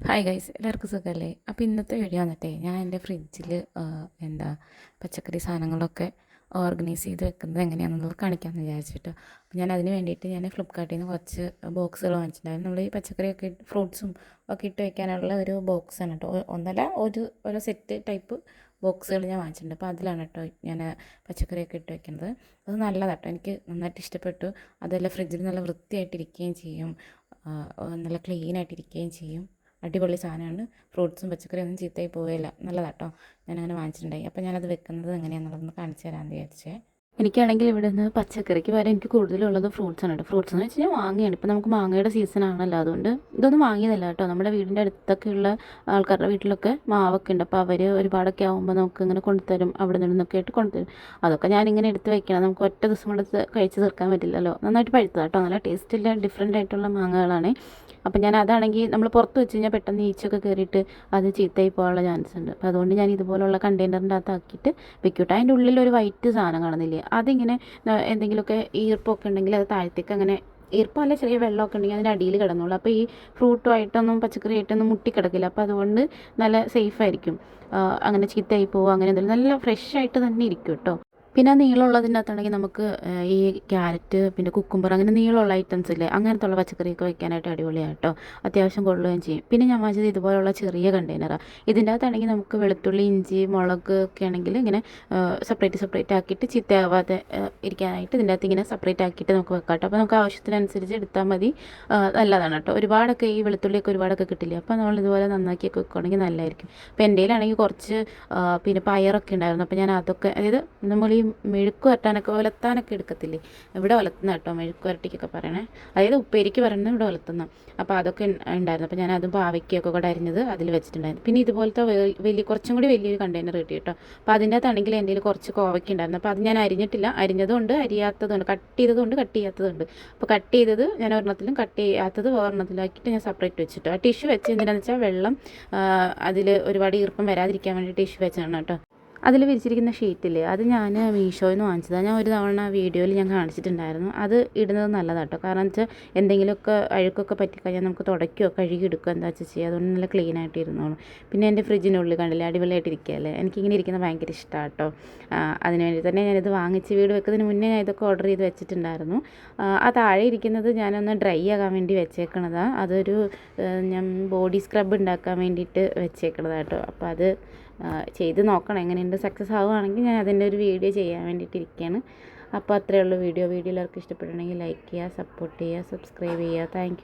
Hi guys, എല്ലാവർക്കും സുഖമല്ലേ? അപ്പോൾ ഇന്നത്തെ വീഡിയോ വന്നിട്ടേ ഞാൻ എൻ്റെ ഫ്രിഡ്ജിൽ എന്താ പച്ചക്കറി സാധനങ്ങളൊക്കെ ഓർഗനൈസ് ചെയ്ത് വെക്കുന്നത് എങ്ങനെയാണെന്നുള്ളത് കാണിക്കാമെന്ന് വിചാരിച്ചിട്ട്. അപ്പോൾ ഞാൻ അതിന് വേണ്ടിയിട്ട് ഞാൻ ഫ്ലിപ്പ്കാർട്ടിൽ നിന്ന് കുറച്ച് ബോക്സുകൾ വാങ്ങിച്ചിട്ടുണ്ടായിരുന്നു. നമ്മൾ ഈ പച്ചക്കറിയൊക്കെ ഫ്രൂട്ട്സും ഒക്കെ ഇട്ട് വെക്കാനുള്ള ഒരു ബോക്സാണ് കേട്ടോ. ഒന്നല്ല ഒരു സെറ്റ് ടൈപ്പ് ബോക്സുകൾ ഞാൻ വാങ്ങിച്ചിട്ടുണ്ട്. അപ്പോൾ അതിലാണ് കേട്ടോ ഞാൻ പച്ചക്കറിയൊക്കെ ഇട്ട് വെക്കുന്നത്. അത് നല്ലതാണ് കേട്ടോ, എനിക്ക് നന്നായിട്ട് ഇഷ്ടപ്പെട്ടു. അതെല്ലാം ഫ്രിഡ്ജിൽ നല്ല വൃത്തിയായിട്ടിരിക്കുകയും ചെയ്യും, നല്ല ക്ലീനായിട്ടിരിക്കുകയും ചെയ്യും. അടിപൊളി സാധനമാണ്. ഫ്രൂട്ട്സും പച്ചക്കറിയും ഒന്നും ചീത്തയായി പോവുകയില്ല. നല്ലതാട്ടോ. ഞാനങ്ങനെ വാങ്ങിച്ചിട്ടുണ്ടായി. അപ്പോൾ ഞാനത് വെക്കുന്നത് എങ്ങനെയാണെന്നുള്ളതൊന്ന് കാണിച്ചു തരാമെന്ന് വിചാരിച്ചേ. എനിക്കാണെങ്കിൽ ഇവിടെ നിന്ന് പച്ചക്കറിക്ക് വരെ എനിക്ക് കൂടുതലുള്ളത് ഫ്രൂട്ട്സാണ് കേട്ടോ. ഫ്രൂട്ട്സ് എന്ന് വെച്ച് കഴിഞ്ഞാൽ മാങ്ങയാണ്. ഇപ്പോൾ നമുക്ക് മാങ്ങയുടെ സീസൺ ആണല്ലോ, അതുകൊണ്ട് ഇതൊന്നും വാങ്ങിയതല്ല കേട്ടോ. നമ്മുടെ വീടിൻ്റെ അടുത്തൊക്കെയുള്ള ആൾക്കാരുടെ വീട്ടിലൊക്കെ മാവൊക്കെ ഉണ്ട്. അപ്പോൾ അവർ ഒരുപാടൊക്കെ ആകുമ്പോൾ നമുക്ക് ഇങ്ങനെ കൊണ്ടുതരും, അവിടെ നിന്നൊക്കെ ആയിട്ട് കൊണ്ടുതരും. അതൊക്കെ ഞാനിങ്ങനെ എടുത്ത് വെക്കണം. നമുക്ക് ഒറ്റ ദിവസം കൊണ്ട് കഴിച്ച് തീർക്കാൻ പറ്റില്ലല്ലോ. നന്നായിട്ട് പഴുത്തതാണ് കേട്ടോ. നല്ല ടേസ്റ്റില്ല ഡിഫറെൻ്റ് ആയിട്ടുള്ള മാങ്ങകളാണ്. അപ്പം ഞാൻ അതാണെങ്കിൽ നമ്മൾ പുറത്ത് വെച്ച് കഴിഞ്ഞാൽ പെട്ടെന്ന് ഈച്ചയൊക്കെ കയറിയിട്ട് അത് ചീത്തയായി പോകാനുള്ള ചാൻസ് ഉണ്ട്. അപ്പോൾ അതുകൊണ്ട് ഞാൻ ഇതുപോലുള്ള കണ്ടെയ്നറിൻ്റെ അകത്താക്കിയിട്ട് വെക്കൂട്ടോ. അതിൻ്റെ ഉള്ളിൽ ഒരു വൈറ്റ് സാധനം കാണുന്നില്ലേ, അതിങ്ങനെ എന്തെങ്കിലുമൊക്കെ ഈർപ്പമൊക്കെ ഉണ്ടെങ്കിൽ അത് താഴത്തേക്ക് അങ്ങനെ ഈർപ്പമല്ല, ചെറിയ വെള്ളമൊക്കെ ഉണ്ടെങ്കിൽ അതിൻ്റെ അടിയിൽ കിടന്നോളൂ. അപ്പോൾ ഈ ഫ്രൂട്ടുമായിട്ടൊന്നും പച്ചക്കറി ആയിട്ടൊന്നും മുട്ടിക്കിടക്കില്ല. അപ്പോൾ അതുകൊണ്ട് നല്ല സേഫായിരിക്കും. അങ്ങനെ ചീത്തയായി പോവുക അങ്ങനെ എന്തെങ്കിലും നല്ല ഫ്രഷ് ആയിട്ട് തന്നെ ഇരിക്കും കേട്ടോ. പിന്നെ നീളമുള്ളതിൻ്റെ അകത്താണെങ്കിൽ നമുക്ക് ഈ ക്യാരറ്റ് പിന്നെ കുക്കുംബർ അങ്ങനെ നീളമുള്ള ഐറ്റംസ് ഇല്ലേ, അങ്ങനത്തെ ഉള്ള പച്ചക്കറിയൊക്കെ വെക്കാനായിട്ട് അടിപൊളിയാണ് കേട്ടോ. അത്യാവശ്യം കൊള്ളുകയും ചെയ്യും. പിന്നെ ഞാൻ വാങ്ങിച്ചത് ഇതുപോലുള്ള ചെറിയ കണ്ടെയ്നറാണ്. ഇതിൻ്റെ അകത്താണെങ്കിൽ നമുക്ക് വെളുത്തുള്ളി, ഇഞ്ചി, മുളക് ഒക്കെ ആണെങ്കിൽ ഇങ്ങനെ സെപ്പറേറ്റ് ആക്കിയിട്ട് ചീത്തയാവാതെ ഇരിക്കാനായിട്ട് ഇതിൻ്റെ അകത്ത് ഇങ്ങനെ സെപ്പറേറ്റ് ആക്കിയിട്ട് നമുക്ക് വെക്കാം കേട്ടോ. അപ്പോൾ നമുക്ക് ആവശ്യത്തിനനുസരിച്ച് എടുത്താൽ മതി. നല്ലതാണ് കേട്ടോ. ഒരുപാടൊക്കെ ഈ വെളുത്തുള്ളിയൊക്കെ ഒരുപാടൊക്കെ കിട്ടില്ല. അപ്പോൾ നമ്മൾ ഇതുപോലെ നന്നാക്കിയൊക്കെ വെക്കുകയാണെങ്കിൽ നല്ലതായിരിക്കും. അപ്പോൾ എൻ്റെ കയ്യിലാണെങ്കിൽ കുറച്ച് പിന്നെ പയറൊക്കെ ഉണ്ടായിരുന്നു. അപ്പോൾ ഞാൻ അതൊക്കെ, അതായത് നമ്മൾ ഈ മെഴുക്ക് വരട്ടാനൊക്കെ ഒലത്താനൊക്കെ എടുക്കത്തില്ലേ, ഇവിടെ ഒലത്തുന്ന കേട്ടോ, മെഴുക്ക് വരട്ടിക്കൊക്കെ പറയണേ, അതായത് ഉപ്പേരിക്ക് പറയുന്നത് ഇവിടെ ഒലത്തുന്ന. അപ്പോൾ അതൊക്കെ ഉണ്ടായിരുന്നു. അപ്പോൾ ഞാൻ അതും പാവയ്ക്കൊക്കെ കൂടെ അരിഞ്ഞത് അതിൽ വെച്ചിട്ടുണ്ടായിരുന്നു. പിന്നെ ഇതുപോലത്തെ കുറച്ചും കൂടി വലിയൊരു കണ്ടെയ്നർ കിട്ടി കേട്ടോ. അപ്പോൾ അതിൻ്റെ അകത്താണെങ്കിൽ എൻ്റെ കയ്യിൽ കുറച്ച് കോവയ്ക്ക് ഉണ്ടായിരുന്നു. അപ്പോൾ അത് ഞാൻ അരിഞ്ഞിട്ടില്ല. അരിഞ്ഞതുകൊണ്ട് അരിയാത്തതുണ്ട്, കട്ട് ചെയ്തതുകൊണ്ട് കട്ട് ചെയ്യാത്തതുണ്ട്. അപ്പോൾ കട്ട് ചെയ്തത് ഞാൻ ഒരെണ്ണത്തിലും, കട്ട് ചെയ്യാത്തത് ഒരെണ്ണത്തിലാക്കിയിട്ട് ഞാൻ സെപ്പറേറ്റ് വെച്ചിട്ട് ആ ടിഷ്യൂ വെച്ച് എന്തിനാണെന്ന് വെച്ചാൽ വെള്ളം അതിൽ ഒരുപാട് ഈർപ്പം വരാതിരിക്കാൻ വേണ്ടി ടിഷ്യൂ വെച്ചാണ് കേട്ടോ. അതിൽ വിരിച്ചിരിക്കുന്ന ഷീറ്റില്ലേ, അത് ഞാൻ മീഷോയിൽ നിന്ന് വാങ്ങിച്ചതാണ്. ഞാൻ ഒരു തവണ വീഡിയോയിൽ ഞാൻ കാണിച്ചിട്ടുണ്ടായിരുന്നു. അത് ഇടുന്നത് നല്ലതാണ് കേട്ടോ. കാരണം വെച്ചാൽ എന്തെങ്കിലുമൊക്കെ അഴുക്കൊക്കെ പറ്റിക്കഴിഞ്ഞാൽ നമുക്ക് തുടയ്ക്കുകയോ കഴുകി എടുക്കുകയോ എന്താ വെച്ചാൽ ചെയ്യുക. അതുകൊണ്ട് നല്ല ക്ലീൻ ആയിട്ട് ഇരുന്നോളും. പിന്നെ എൻ്റെ ഫ്രിഡ്ജിനുള്ളിൽ കണ്ടില്ലേ, അടിപൊളിയായിട്ട് ഇരിക്കുകയല്ലേ. എനിക്കിങ്ങനെ ഇരിക്കുന്നത് ഭയങ്കര ഇഷ്ടമാണ് കേട്ടോ. അതിനുവേണ്ടി തന്നെ ഞാനിത് വാങ്ങിച്ച് വീട് വെക്കുന്നതിന് മുന്നേ ഞാൻ ഇതൊക്കെ ഓർഡർ ചെയ്ത് വെച്ചിട്ടുണ്ടായിരുന്നു. ആ താഴെ ഇരിക്കുന്നത് ഞാനൊന്ന് ഡ്രൈ ആകാൻ വേണ്ടി വെച്ചേക്കണതാണ്. അതൊരു ഞാൻ ബോഡി സ്ക്രബ് ഉണ്ടാക്കാൻ വേണ്ടിയിട്ട് വെച്ചേക്കണതാണ് കേട്ടോ. അപ്പോൾ അത് ചെയ്ത് നോക്കണം എങ്ങനെയുണ്ട്. സക്സസ് ആവുകയാണെങ്കിൽ ഞാൻ അതിൻ്റെ ഒരു വീഡിയോ ചെയ്യാൻ വേണ്ടിയിട്ടിരിക്കുകയാണ്. അപ്പോൾ അത്രയേ ഉള്ളൂ വീഡിയോ. എല്ലാവർക്കും ഇഷ്ടപ്പെട്ടിട്ടുണ്ടെങ്കിൽ ലൈക്ക് ചെയ്യുക, സപ്പോർട്ട് ചെയ്യുക, സബ്സ്ക്രൈബ് ചെയ്യുക. താങ്ക്